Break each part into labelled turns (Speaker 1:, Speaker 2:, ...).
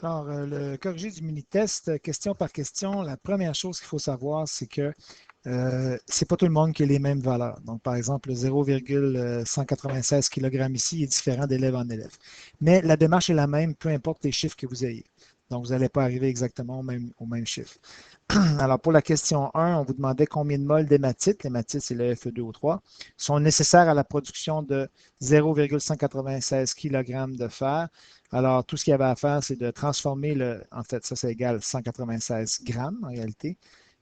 Speaker 1: Alors, le corrigé du mini-test, question par question, la première chose qu'il faut savoir, c'est que c'est pas tout le monde qui a les mêmes valeurs. Donc, par exemple, le 0,196 kg ici est différent d'élève en élève. Mais la démarche est la même, peu importe les chiffres que vous ayez. Donc, vous n'allez pas arriver exactement au même chiffre. Alors, pour la question 1, on vous demandait combien de moles d'hématite, l'hématite c'est le Fe2O3, sont nécessaires à la production de 0,196 kg de fer. Alors, tout ce qu'il y avait à faire, c'est de transformer en fait, ça, c'est égal 196 grammes en réalité.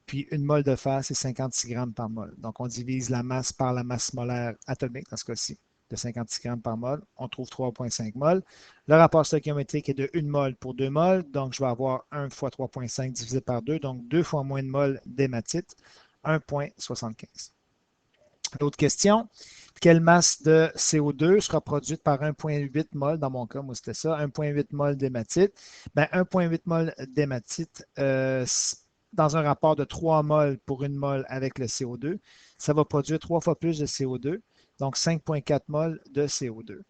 Speaker 1: Puis, une mole de fer, c'est 56 grammes par mol. Donc, on divise la masse par la masse molaire atomique, dans ce cas-ci, de 56 grammes par mol. On trouve 3,5 moles. Le rapport stoichiométrique est de 1 mol pour 2 mols. Donc, je vais avoir 1 fois 3,5 divisé par 2. Donc, 2 fois moins de moles d'hématite, 1,75. L'autre question, quelle masse de CO2 sera produite par 1,8 mol, dans mon cas, moi c'était ça, 1,8 mol d'hématite? Bien, 1,8 mol d'hématite, dans un rapport de 3 mols pour 1 mol avec le CO2, ça va produire 3 fois plus de CO2, donc 5,4 mols de CO2.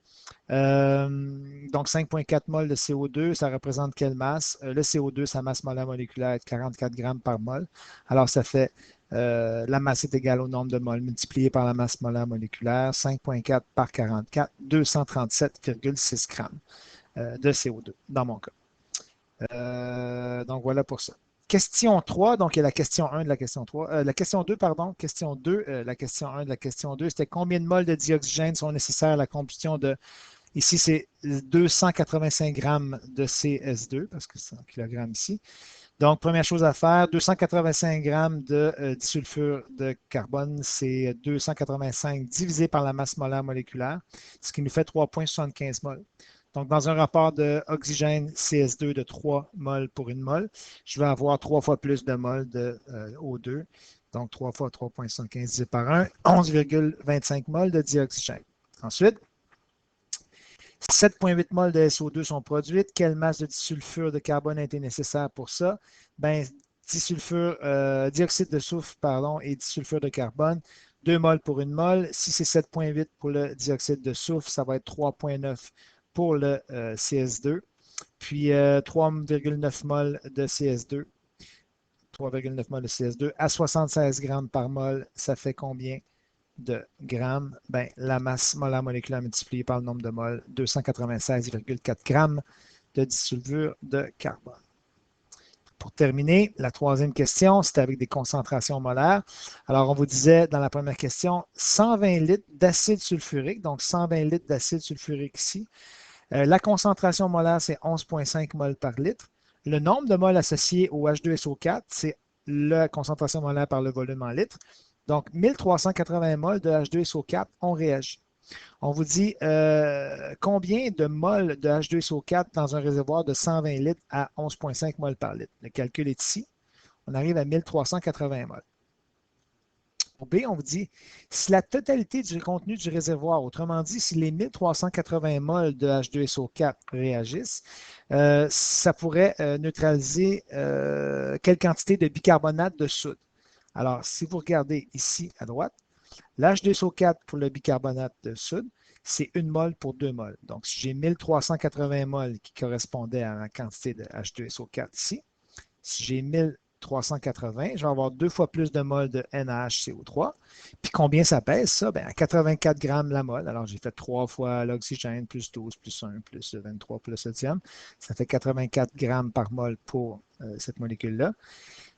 Speaker 1: Donc 5,4 mol de CO2, ça représente quelle masse? Le CO2, sa masse molaire moléculaire est de 44 grammes par mol. Alors ça fait la masse est égale au nombre de moles multiplié par la masse molaire moléculaire, 5,4 par 44, 237,6 grammes de CO2 dans mon cas. Donc voilà pour ça. Question 3, donc il y a la question 1 de la question 3. La question 2, pardon, question 2, la question 1 de la question 2, c'était combien de moles de dioxygène sont nécessaires à la combustion de. Ici, c'est 285 grammes de CS2, parce que c'est en kilogrammes ici. Donc, première chose à faire, 285 grammes de disulfure de carbone, c'est 285 divisé par la masse molaire moléculaire, ce qui nous fait 3,75 mol. Donc, dans un rapport d'oxygène CS2 de 3 mol pour 1 mol, je vais avoir 3 fois plus de mol de O2. Donc, 3 fois 3,75 divisé par 1, 11,25 mol de dioxygène. Ensuite, 7,8 mol de SO2 sont produites. Quelle masse de disulfure de carbone a été nécessaire pour ça? Ben, dioxyde de soufre pardon, et disulfure de carbone, 2 mol pour 1 mol. Si c'est 7,8 pour le dioxyde de soufre, ça va être 3,9 pour le CS2. Puis 3,9 mol de CS2. 3,9 mol de CS2 à 76 grammes par mol, ça fait combien de grammes? Ben, la masse molaire moléculaire multipliée par le nombre de moles, 296,4 grammes de disulfure de carbone. Pour terminer, la troisième question, c'était avec des concentrations molaires. Alors, on vous disait dans la première question, 120 litres d'acide sulfurique, donc 120 litres d'acide sulfurique ici. La concentration molaire, c'est 11,5 moles par litre. Le nombre de moles associés au H2SO4, c'est la concentration molaire par le volume en litres. Donc, 1380 moles de H2SO4 ont réagi. On vous dit combien de moles de H2SO4 dans un réservoir de 120 litres à 11,5 moles par litre. Le calcul est ici. On arrive à 1380 moles. Pour B, on vous dit si la totalité du contenu du réservoir, autrement dit, si les 1380 moles de H2SO4 réagissent, ça pourrait neutraliser quelle quantité de bicarbonate de soude. Alors, si vous regardez ici à droite, l'H2SO4 pour le bicarbonate de soude, c'est 1 mol pour 2 mols. Donc, si j'ai 1380 mols qui correspondaient à la quantité de H2SO4 ici, si j'ai 1380, je vais avoir 2 fois plus de mols de NaHCO3. Puis combien ça pèse, ça? Bien, à 84 grammes la mol. Alors, j'ai fait 3 fois l'oxygène, plus 12, plus 1, plus 23 pour le sodium. Ça fait 84 grammes par mol pour cette molécule-là.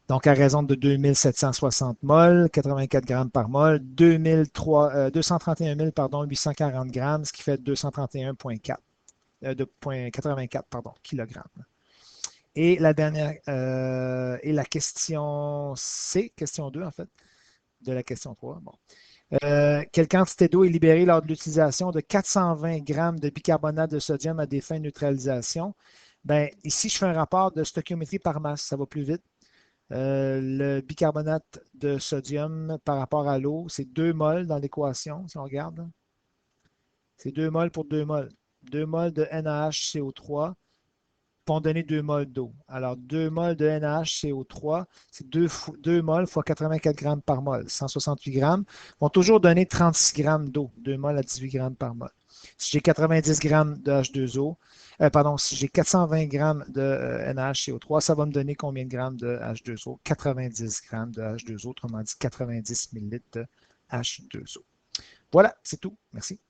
Speaker 1: Donc, à raison de 2760 mol, 84 grammes par mol, 231 840 grammes, ce qui fait 231,4 de 0,84 kg. Et la dernière, et la question C, question 2 en fait, de la question 3. Bon. Quelle quantité d'eau est libérée lors de l'utilisation de 420 grammes de bicarbonate de sodium à des fins de neutralisation? Bien, ici, je fais un rapport de stoichiométrie par masse, ça va plus vite. Le bicarbonate de sodium par rapport à l'eau, c'est 2 mols dans l'équation, si on regarde. C'est 2 mols pour 2 mols. 2 mols de NaHCO3 vont donner 2 mols d'eau. Alors, 2 mols de NaHCO3, c'est 2 mols fois 84 grammes par mol. 168 grammes vont toujours donner 36 grammes d'eau. 2 mols à 18 grammes par mol. Si j'ai 90 grammes de H2O, pardon, si j'ai 420 grammes de NaHCO3, ça va me donner combien de grammes de H2O? 90 grammes de H2O, autrement dit 90 millilitres de H2O. Voilà, c'est tout. Merci.